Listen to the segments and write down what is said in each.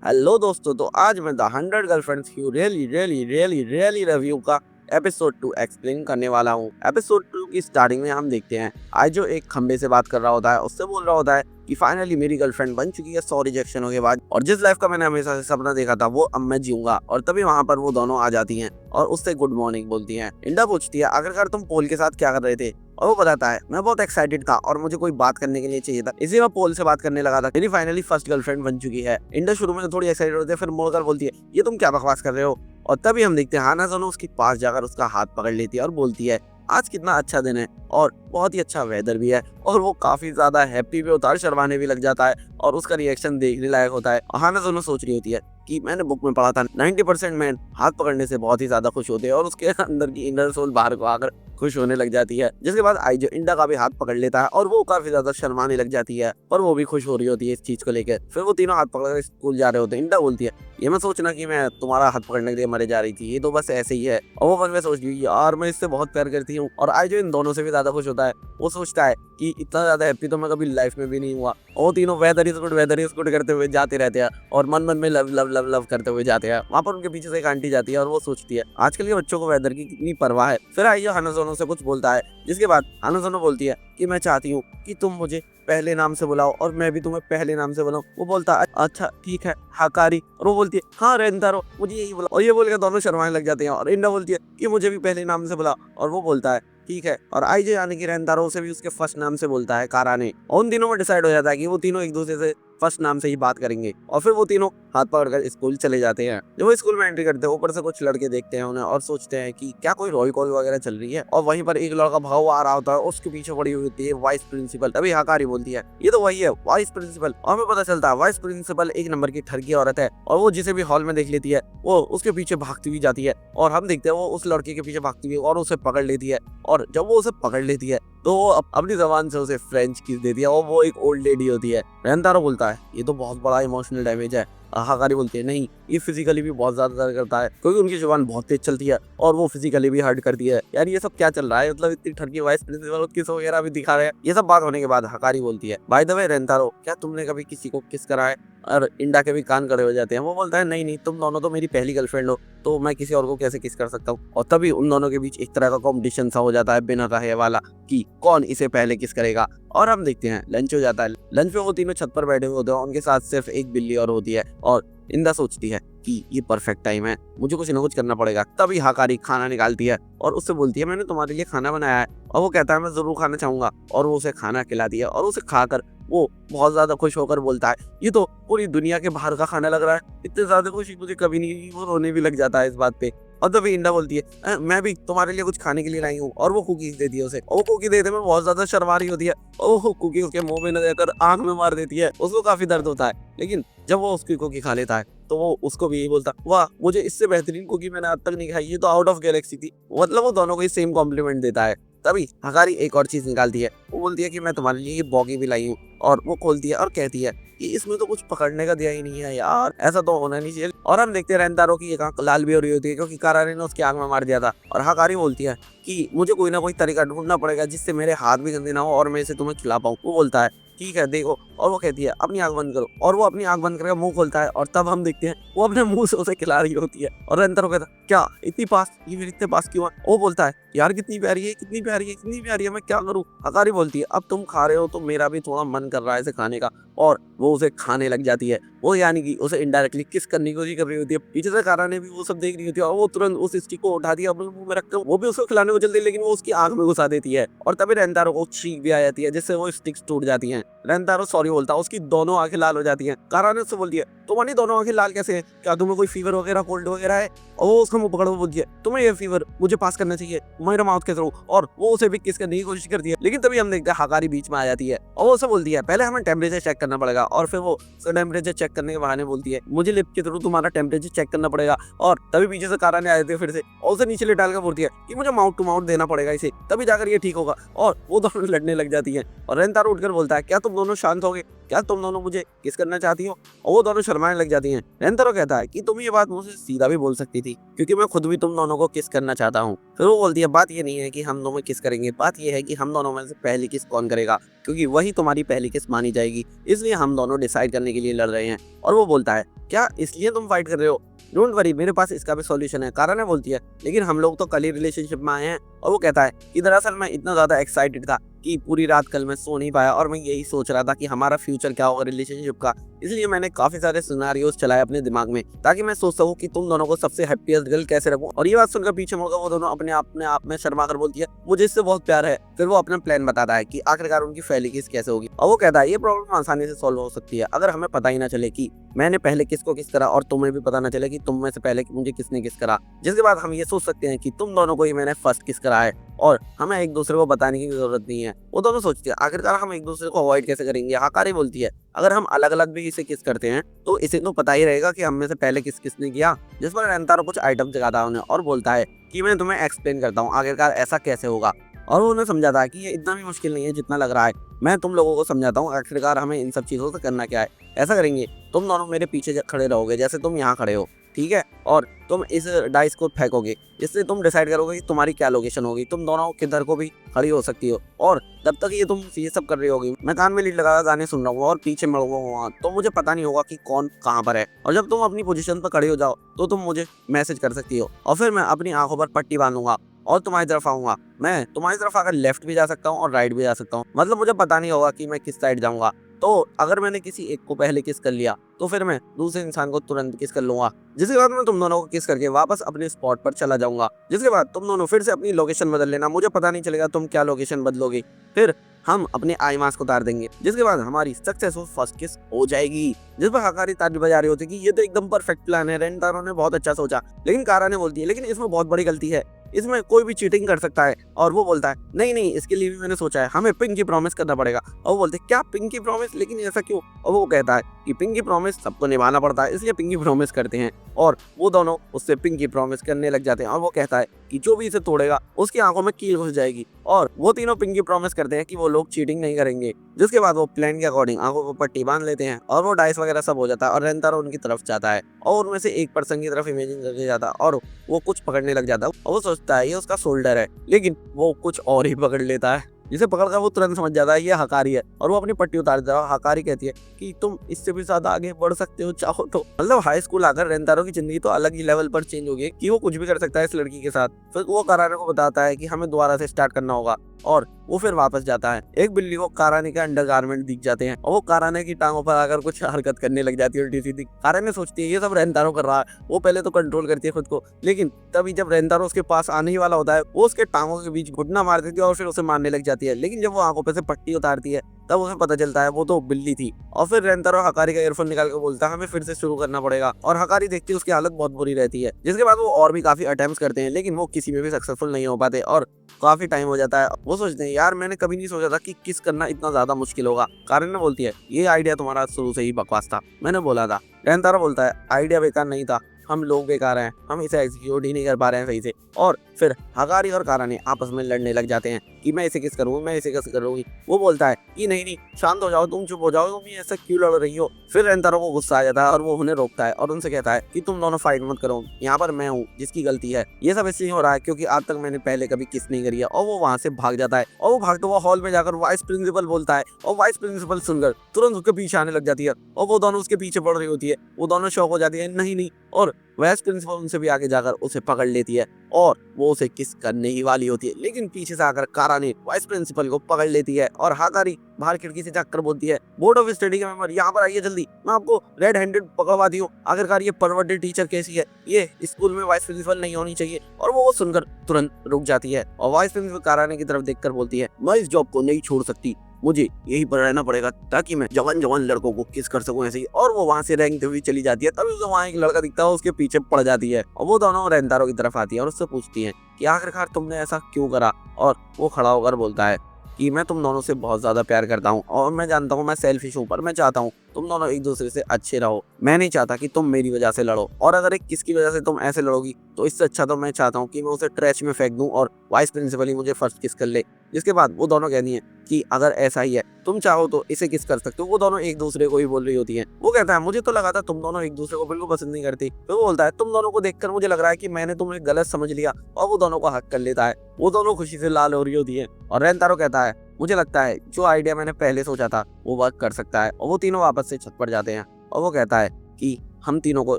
Hello दोस्तों, तो आज मैं the 100 girlfriends you really really really really review का एपिसोड 2 एक्सप्लेन करने वाला हूँ। एपिसोड 2 की स्टार्टिंग में हम देखते हैं आज जो एक खंबे से बात कर रहा होता है, उससे बोल रहा होता है कि फाइनली मेरी गर्लफ्रेंड बन चुकी है 100 रिजेक्शनों के बाद, और जिस लाइफ का मैंने हमेशा से सपना देखा था वो अब मैं जीऊंगा। और तभी वहां पर वो दोनों आ जाती हैं और उससे गुड मॉर्निंग बोलती हैं। इंडा पूछती है आखिरकार तुम पोल के साथ क्या कर रहे थे, और वो बताता है मैं बहुत एक्साइटेड था और मुझे कोई बात करने के लिए चाहिए था, इसलिए मैं पोल से बात करने लगा था। मेरी फाइनली फर्स्ट गर्लफ्रेंड बन चुकी है। इंडा शुरू में तो थोड़ी एक्साइटेड होती है, फिर मुड़कर बोलती है ये तुम क्या बकवास कर रहे हो। और तभी हम देखते हैं हाना जोनो उसके पास जाकर उसका हाथ पकड़ लेती है और बोलती है आज कितना अच्छा दिन है और बहुत ही अच्छा वेदर भी है। और वो काफी ज्यादा हैप्पी भी होता है, शर्माने भी लग जाता है और उसका रिएक्शन देखने लायक होता है। हाना जोनो सोच रही होती है कि मैंने बुक में पढ़ा था 90% मैन हाथ पकड़ने से बहुत ही ज्यादा खुश होते हैं, और उसके अंदर की इनर सोल बाहर को आकर खुश होने लग जाती है। जिसके बाद आई जो इंडा का भी हाथ पकड़ लेता है और वो काफी ज्यादा शर्माने लग जाती है, और वो भी खुश हो रही होती है इस चीज को लेकर। फिर वो तीनों हाथ पकड़कर स्कूल जा रहे होते हैं। इंडा बोलती है ये मैं सोचना कि मैं तुम्हारा हाथ पकड़ने के लिए मरे जा रही थी, ये तो बस ऐसे ही है। और वो मन में सोच रही है यार मैं इससे बहुत प्यार करती हूँ। और आई जो इन दोनों से भी ज्यादा खुश होता है, वो सोचता है कि इतना ज्यादा हैप्पी तो मैं कभी लाइफ में भी नहीं हुआ। और वो तीनों वेदर इज गुड करते हुए जाते रहते हैं और मन मन में लव लव लव लव करते हुए जाते हैं। वहां पर उनके पीछे से एक आंटी जाती है और वो सोचती है आजकल के बच्चों को वेदर की कितनी परवाह है। फिर आई हाना जोनो से कुछ बोलता है, जिसके बाद हाना जोनो बोलती है कि मैं चाहती हूँ कि तुम मुझे पहले नाम से बुलाओ और मैं भी तुम्हें पहले नाम से बुलाऊं। वो बोलता है अच्छा ठीक है हाकारी, और वो बोलती है हाँ रेंतारो मुझे यही बुलाओ। और ये बोल के दोनों शर्माने लग जाते हैं और इंडा बोलती है कि मुझे भी पहले नाम से बुलाओ, और वो बोलता है ठीक है। और आई जे यानी कि रेंतारो से भी उसके फर्स्ट नाम से बोलता है काराने। और उन तीनों में डिसाइड हो जाता है कि वो तीनों एक दूसरे से फर्स्ट नाम से ही बात करेंगे। और फिर वो तीनों हाथ पकड़कर स्कूल चले जाते हैं। जब वो स्कूल में एंट्री करते हैं, ऊपर से कुछ लड़के देखते हैं उन्हें और सोचते हैं कि क्या कोई रॉय कॉल वगैरह चल रही है। और वहीं पर एक लड़का भाव आ रहा होता है, उसके पीछे पड़ी हुई होती है वाइस प्रिंसिपल। तभी हकारी बोलती है ये तो वही है वाइस प्रिंसिपल। और हमें पता चलता है वाइस प्रिंसिपल एक नंबर की ठरकी औरत है, और वो जिसे भी हॉल में देख लेती है वो उसके पीछे भागती हुई जाती है। और हम देखते हैं वो उस लड़के के पीछे भागती हुई और उसे पकड़ लेती है। और जब वो उसे पकड़ लेती है तो वो अपनी जबान से उसे फ्रेंच किस देती है, और वो एक ओल्ड लेडी होती है। रेंतारो बोलता है ये तो बहुत बड़ा इमोशनल डैमेज है। हाकारी बोलती है नहीं ये फिजिकली भी बहुत ज्यादा दर्द करता है, क्योंकि उनकी जुबान बहुत तेज चलती है और वो फिजिकली भी हर्ट करती है। यार ये सब क्या चल रहा है, मतलब इतनी ठरकी वाइस प्रिंसिपल किस वगैरह भी दिखा रहे हैं। ये सब बात होने के बाद हकारी बोलती है बाय द वे रेंतारो क्या तुमने कभी किसी को किस करा है। और इंडा के भी कान खड़े हो जाते हैं। वो बोलता है नहीं नहीं तुम दोनों तो मेरी पहली गर्लफ्रेंड हो, तो मैं किसी और को कैसे किस कर सकता हूँ। और तभी उन दोनों के बीच एक तरह का कॉम्पिटिशन सा हो जाता है बिना रहे वाला कि कौन इसे पहले किस करेगा। और हम देखते हैं लंच हो जाता है। लंच में वो तीनों छत पर बैठे हुए होते हैं, उनके साथ सिर्फ एक बिल्ली और होती है। और इंदा सोचती है कि ये परफेक्ट टाइम है, मुझे कुछ ना कुछ करना पड़ेगा। तभी हाकारी खाना निकालती है और उससे बोलती है मैंने तुम्हारे लिए खाना बनाया है। और वो कहता है मैं जरूर खाना चाहूंगा, और वो उसे खाना खिलाती है। और उसे खाकर वो बहुत ज्यादा खुश होकर बोलता है ये तो पूरी दुनिया के बाहर का खाना लग रहा है। इतने ज्यादा खुशी मुझे कभी नहीं हुई। वो रोने भी लग जाता है इस बात पे। और तभी इंडा बोलती है मैं भी तुम्हारे लिए कुछ खाने के लिए लाई हूँ, और वो कुकीज देती है उसे। और वो कुकी देते में बहुत ज्यादा शर्मा रही होती है, और वो कुकी उसके मुंह में न देकर आंख में मार देती है। उसको काफी दर्द होता है, लेकिन जब वो उसकी कुकी खा लेता है तो वो उसको भी यही बोलता वाह मुझे इससे बेहतरीन कुकी मैंने आज तक नहीं खाई, ये तो आउट ऑफ गैलेक्सी थी। मतलब वो दोनों को ही सेम कॉम्प्लीमेंट देता है। तभी हकारी एक और चीज निकालती है। वो बोलती है कि मैं तुम्हारे लिए ये बॉगी भी लाई हूँ, और वो खोलती है और कहती है कि इसमें तो कुछ पकड़ने का दिया ही नहीं है यार, ऐसा तो होना नहीं चाहिए। और हम देखते हैं रेंतारो की एक आंख लाल भी हो रही होती है, क्योंकि काराने ने उसकी आंख में मार दिया था। और हकारी बोलती है कि मुझे कोई ना कोई तरीका ढूंढना पड़ेगा जिससे मेरे हाथ भी गंदे ना हो और मैं इसे तुम्हें खिला पाऊँ। वो बोलता है ठीक है देखो। और वो कहती है अपनी आंख बंद करो, और वो अपनी आंख बंद करके मुंह खोलता है। और तब हम देखते हैं वो अपने मुंह से उसे खिला रही होती है। और रेंतारो कहता है क्या इतनी पास, ये मेरे इतने पास क्यों है। वो बोलता है यार कितनी प्यारी है कितनी प्यारी है कितनी प्यारी है, मैं क्या करूँ। हकारी बोलती है अब तुम खा रहे हो तो मेरा भी थोड़ा मन कर रहा है इसे खाने का। और वो उसे खाने लग जाती है। वो यानी कि उसे इनडायरेक्टली किस करने की कोशिश कर रही होती है। पीछे से कारा ने भी वो सब देख रही होती है, और वो तुरंत उस स्टिक को उठा दिया अपने मुंह में रखकर वो भी उसको खिलाने को चलती है, लेकिन वो उसकी आंख में घुसा देती है। और तभी रेंतारो को छींक भी आ जाती है, जिससे वो स्टिक्स टूट जाती हैं। रेंतारो सॉरी बोलता है, उसकी दोनों आंखें लाल हो जाती हैं। कारा ने उससे बोलती है तुम्हारी दोनों आंखें लाल कैसे हैं, क्या तुम्हें कोई फीवर वगैरह कोल्ड वगैरह है। और वो उसका मुंह पकड़ बोलती है तुम्हें ये फीवर मुझे पास करना चाहिए, मेरा माउथ के थ्रू। और वो उसे भी किस करने की कोशिश करती है, लेकिन तभी हम देखते हैं हकारी बीच में आ जाती है और वो उसे बोलती है पहले हमें टेम्परेचर चेक करना पड़ेगा। और फिर वो टेम्परेचर चेक करने के बहाने बोलती है मुझे लिप के थ्रू तुम्हारा टेम्परेचर चेक करना पड़ेगा। और तभी पीछे से कारा ने आ जाती है फिर से, और उसे नीचे लेटाल कर बोलती है कि मुझे माउथ टू माउथ देना पड़ेगा इसे, तभी जाकर ये ठीक होगा। और वो दोनों लड़ने लग जाती है। और रेंतारो उठकर बोलता है क्या तुम दोनों शांत होगे, क्या तुम दोनों मुझे किस करना चाहती हो? और वो दोनों शर्माने लग जाती हैं। रेंतारो कहता है कि तुम ये बात मुझसे सीधा भी बोल सकती थी, क्योंकि मैं खुद भी तुम दोनों को किस करना चाहता हूँ। फिर वो बोलती है बात ये नहीं है कि हम दोनों किस करेंगे, बात ये है कि हम दोनों में से पहली किस कौन करेगा, क्योंकि वही तुम्हारी पहली किस मानी जाएगी, इसलिए हम दोनों डिसाइड करने के लिए लड़ रहे हैं। और वो बोलता है क्या इसलिए तुम फाइट कर रहे हो? डोंट वरी, मेरे पास इसका भी सॉल्यूशन है। काराने बोलती है लेकिन हम लोग तो कल ही रिलेशनशिप में आए हैं। और वो कहता है कि दरअसल मैं इतना ज्यादा एक्साइटेड था कि पूरी रात कल मैं सो नहीं पाया और मैं यही सोच रहा था कि हमारा फ्यूचर क्या होगा रिलेशनशिप का, इसलिए मैंने काफी सारे सिनेरियोस चलाए अपने दिमाग में ताकि मैं सोच सकूं कि तुम दोनों को सबसे हैप्पीएस्ट गर्ल कैसे रखूं। और ये बात सुनकर पीछे मुड़कर वो दोनों अपने आप में शर्मा कर बोलती है मुझे इससे बहुत प्यार है। फिर वो अपना प्लान बताता है कि आखिरकार उनकी पहली किस कैसे होगी। और वो कहता है ये प्रॉब्लम आसानी से सॉल्व हो सकती है अगर हमें पता ही ना चले कि मैंने पहले किसको किस करा और तुम्हें भी पता ना चले कि तुम में से पहले मुझे किसने किस करा। जिसके बाद हम ये सोच सकते हैं कि तुम दोनों को ही मैंने फर्स्ट किस करा है और हमें एक दूसरे को बताने की जरूरत नहीं है। वो दोनों सोचते हैं आखिरकार हम एक दूसरे को अवॉइड कैसे करेंगे। हाकारी बोलती है अगर हम अलग अलग भी इसे किस करते हैं तो इसे तो पता ही रहेगा कि हम में से पहले किस किसने किया। जिस पर रेंतारो कुछ आइटम दिखाता है उन्हें और बोलता है कि मैं तुम्हें एक्सप्लेन करता हूँ आखिरकार ऐसा कैसे होगा। और वो उन्हें समझाता है कि ये इतना भी मुश्किल नहीं है जितना लग रहा है। मैं तुम लोगों को समझाता हूँ आखिरकार हमें इन सब चीज़ों से करना क्या है। ऐसा करेंगे तुम दोनों मेरे पीछे खड़े रहोगे जैसे तुम यहाँ खड़े हो, ठीक है, और तुम इस डाइस को फेंकोगे, इससे तुम डिसाइड करोगे कि तुम्हारी क्या लोकेशन होगी। तुम दोनों किधर को भी खड़ी हो सकती हो और जब तक ये तुम ये सब कर रही होगी मैं कान में लीड लगा गाने सुन रहा हूँ और पीछे मरूंगा तो मुझे पता नहीं होगा कि कौन कहाँ पर है। और जब तुम अपनी पोजीशन पर खड़े हो जाओ तो तुम मुझे मैसेज कर सकती हो और फिर मैं अपनी आंखों पर पट्टी बांधूंगा और तुम्हारी तरफ आऊंगा। मैं तुम्हारी तरफ आकर लेफ्ट भी जा सकता हूँ और राइट भी जा सकता हूँ, मतलब मुझे पता नहीं होगा कि मैं किस साइड जाऊंगा। तो अगर मैंने किसी एक को पहले किस कर लिया तो फिर मैं दूसरे इंसान को तुरंत किस कर लूंगा, जिसके बाद मैं तुम दोनों को किस करके वापस अपने स्पॉट पर चला जाऊंगा। जिसके बाद तुम दोनों फिर से अपनी लोकेशन बदल लेना, मुझे पता नहीं चलेगा तुम क्या लोकेशन बदलोगे। फिर हम अपने आई मास्क उतार देंगे जिसके बाद हमारी सक्सेसफुल फर्स्ट किस हो जाएगी। जिस पर हकारी ताली बजा रही होती है कि ये तो एकदम परफेक्ट प्लान है, रेंतारो ने बहुत अच्छा सोचा। लेकिन कारा ने बोलती है लेकिन इसमें बहुत बड़ी गलती है, इसमें कोई भी चीटिंग कर सकता है। और वो बोलता है नहीं नहीं इसके लिए भी मैंने सोचा है, हमें पिंकी प्रॉमिस करना पड़ेगा। और वो बोलते क्या पिंकी प्रॉमिस, लेकिन ऐसा क्यों? और वो कहता है कि पिंकी प्रॉमिस सबको निभाना पड़ता है इसलिए पिंकी प्रॉमिस करते हैं। और वो दोनों उससे पिंकी प्रॉमिस करने लग जाते हैं और वो कहता है कि जो भी इसे तोड़ेगा उसकी आंखों में कील घुस जाएगी। और वो तीनों पिंकी प्रॉमिस करते हैं कि वो लोग चीटिंग नहीं करेंगे। जिसके बाद वो प्लान के अकॉर्डिंग आंखों को पट्टी बांध लेते हैं और वो डाइस वगैरह सब हो जाता है और रेंतारो उनकी तरफ जाता है और उनमें से एक पर्सन की तरफ इमेजिन करके जाता है और वो कुछ पकड़ने लग जाता है और वो सोचता है ये उसका शोल्डर है, लेकिन वो कुछ और ही पकड़ लेता है जिसे पकड़कर वो तुरंत समझ जाता है ये हकारी है और वो अपनी पट्टी उतार देता है। हकारी कहती है कि तुम इससे भी ज्यादा आगे बढ़ सकते हो चाहो तो। मतलब हाई स्कूल आकर रेंतारो की जिंदगी तो अलग ही लेवल पर चेंज हो गई कि वो कुछ भी कर सकता है इस लड़की के साथ। फिर वो काराने को बताता है कि हमें दोबारा से स्टार्ट करना होगा और वो फिर वापस जाता है। एक बिल्ली को काराने के अंडरगारमेंट दिख जाते हैं और वो काराने की टांगों पर आकर कुछ हरकत करने लग जाती है उल्टी सीधी। काराने सोचती है ये सब रेंतारो कर रहा है, वो पहले तो कंट्रोल करती है खुद को, लेकिन तभी जब रेंतारो उसके पास आने ही वाला होता है वो उसके टांगों के बीच घुटना मार देती है और फिर उसे मारने लग जाती है। लेकिन जब वो आंखों पे से पट्टी उतारती है तब उसे पता चलता है वो तो बिल्ली थी। और फिर रेंतारो हकारी का ईयरफोन निकाल कर बोलता है हमें फिर से शुरू करना पड़ेगा। और हकारी देखती है उसकी हालत बहुत बुरी रहती है। जिसके बाद वो और भी काफी अटेम्प्ट्स करते हैं लेकिन वो किसी में भी सक्सेसफुल नहीं हो पाते और काफी टाइम हो जाता है। वो सोचते हैं यार मैंने कभी नहीं सोचा था कि किस करना इतना ज्यादा मुश्किल होगा। कारण ने बोलती है ये आइडिया तुम्हारा शुरू से ही बकवास था, मैंने बोला था। रेंतारो बोलता है आइडिया बेकार नहीं था, हम लोग बेकार हैं, हम इसे एग्जीक्यूट ही नहीं कर पा रहे हैं सही से। और फिर हकारी और काराने आपस में लड़ने लग जाते हैं कि मैं इसे किस करूँ, मैं इसे किस करूँगी। वो बोलता है कि नहीं नहीं शांत हो जाओ, तुम चुप हो जाओ, तुम ये ऐसा क्यों लड़ रही हो। फिर रेंतारो को गुस्सा आ जाता है और वो उन्हें रोकता है और उनसे कहता है कि तुम दोनों फाइट मत करो, यहाँ पर मैं हूँ जिसकी गलती है। ये सब इसलिए हो रहा है क्योंकि आज तक मैंने पहले कभी किस नहीं करी है। और वो वहाँ से भाग जाता है और वो भागता हुआ हॉल में जाकर वाइस प्रिंसिपल बोलता है और वाइस प्रिंसिपल सुनकर तुरंत उसके पीछे आने लग जाती है और वो दोनों उसके पीछे पड़ रही होती है। वो दोनों शॉक हो जाती है नहीं नहीं, और वाइस प्रिंसिपल उनसे भी आगे जाकर उसे पकड़ लेती है और वो उसे किस करने ही वाली होती है। लेकिन पीछे से आकर काराने वाइस प्रिंसिपल को पकड़ लेती है और हकारी बाहर खिड़की से जाकर बोलती है बोर्ड ऑफ स्टडी के मेंबर यहाँ पर आइए जल्दी, मैं आपको रेड हैंडेड पकड़वाती हूँ। आखिरकार ये परवर्टेड टीचर कैसी है, ये स्कूल में वाइस प्रिंसिपल नहीं होनी चाहिए। और वो सुनकर तुरंत रुक जाती है और वाइस प्रिंसिपल काराने की तरफ देखकर बोलती है मैं इस जॉब को नहीं छोड़ सकती, मुझे यही पर रहना पड़ेगा ताकि मैं जवान जवान लड़कों को किस कर सकूं ऐसे ही। और वो वहां से रेंगते हुए चली जाती है। तभी उसे वहां एक लड़का दिखता है, उसके पीछे पड़ जाती है और वो दोनों रेंतारो की तरफ आती है और उससे पूछती है कि आखिरकार तुमने ऐसा क्यों करा। और वो खड़ा होकर बोलता है कि मैं तुम दोनों से बहुत ज्यादा प्यार करता हूँ और मैं जानता हूँ मैं सेल्फिश हूँ, पर मैं चाहता हूँ तुम दोनों एक दूसरे से अच्छे रहो। मैं नहीं चाहता कि तुम मेरी वजह से लड़ो, और अगर एक किसकी वजह से तुम ऐसे लड़ोगी तो इससे अच्छा तो मैं चाहता हूँ कि मैं उसे ट्रैश में फेंक दूं और वाइस प्रिंसिपल ही मुझे फर्स्ट किस कर ले। जिसके बाद वो दोनों कहती हैं कि अगर ऐसा ही है तुम चाहो तो इसे किस कर सकते हो। वो दोनों एक दूसरे को ही बोल रही होती हैं। वो कहता है मुझे तो लगा था तुम दोनों एक दूसरे को बिल्कुल पसंद नहीं करती। फिर वो बोलता है तुम दोनों को देखकर मुझे लग रहा है कि मैंने तुम्हें गलत समझ लिया, और वो दोनों को हक कर लेता है। वो दोनों खुशी से लाल हो रही होती है और रेंतारो कहता है मुझे लगता है जो आइडिया मैंने पहले सोचा था वो वर्क कर सकता है। और वो तीनों वापस से छत पर जाते हैं और वो कहता है कि हम तीनों को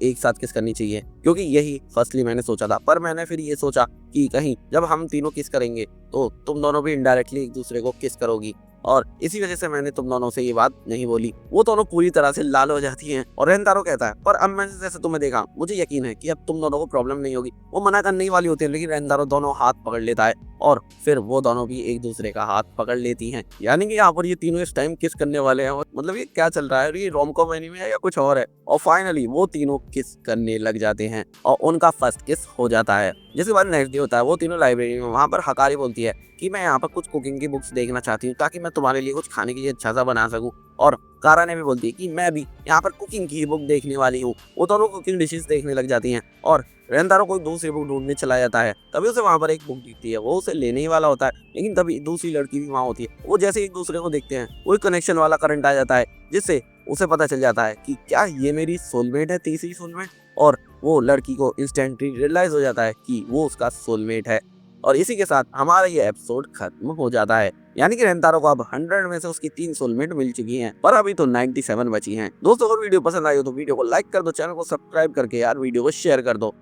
एक साथ किस करनी चाहिए, क्योंकि यही फर्स्टली मैंने सोचा था। पर मैंने फिर ये सोचा कि कहीं जब हम तीनों किस करेंगे तो तुम दोनों भी इनडायरेक्टली एक दूसरे को किस करोगी, और इसी वजह से मैंने तुम दोनों से ये बात नहीं बोली। वो दोनों पूरी तरह से लाल हो जाती हैं और रेंतारो कहता है पर अब मैंने जैसे तुम्हें देखा मुझे यकीन है कि अब तुम दोनों को प्रॉब्लम नहीं होगी। वो मना करने ही वाली होती है लेकिन रेंतारो दोनों हाथ पकड़ लेता है और फिर वो दोनों भी एक दूसरे का हाथ पकड़ लेती हैं। यानी कि यहाँ पर ये तीनों इस टाइम किस करने वाले हैं। और मतलब ये क्या चल रहा है, ये रोम-कॉम एनीमे है या कुछ और है। और फाइनली वो तीनों किस करने लग जाते हैं और उनका फर्स्ट किस हो जाता है। जिसके बाद नेक्स्ट डे होता है, वो तीनों लाइब्रेरी में, वहाँ पर हकारी बोलती है कि मैं यहाँ पर कुछ कुकिंग की बुक्स देखना चाहती हूँ ताकि मैं तुम्हारे लिए कुछ खाने के लिए अच्छा सा बना सकूँ। और कारा ने भी बोलती है कि मैं भी यहाँ पर कुकिंग की बुक देखने वाली हूँ। वो दोनों कुकिंग डिशेस देखने लग जाती हैं और रेंतारो कोई दूसरी बुक ढूंढने चला जाता है। तभी उसे वहाँ पर एक बुक दिखती है, वो उसे लेने ही वाला होता है लेकिन तभी दूसरी लड़की भी वहाँ होती है। वो जैसे एक दूसरे को देखते हैं वही कनेक्शन वाला करंट आ जाता है, जिससे उसे पता चल जाता है कि क्या ये मेरी सोलमेट है, तीसरी सोलमेट। और वो लड़की को इंस्टेंटली रियलाइज हो जाता है कि वो उसका सोलमेट है। और इसी के साथ हमारा ये एपिसोड खत्म हो जाता है। यानी कि रेंतारो को अब 100 में से उसकी 3 सोलमेट मिल चुकी हैं, पर अभी तो 97 बची हैं। दोस्तों अगर वीडियो पसंद आई हो तो वीडियो को लाइक कर दो, चैनल को सब्सक्राइब करके यार वीडियो को शेयर कर दो।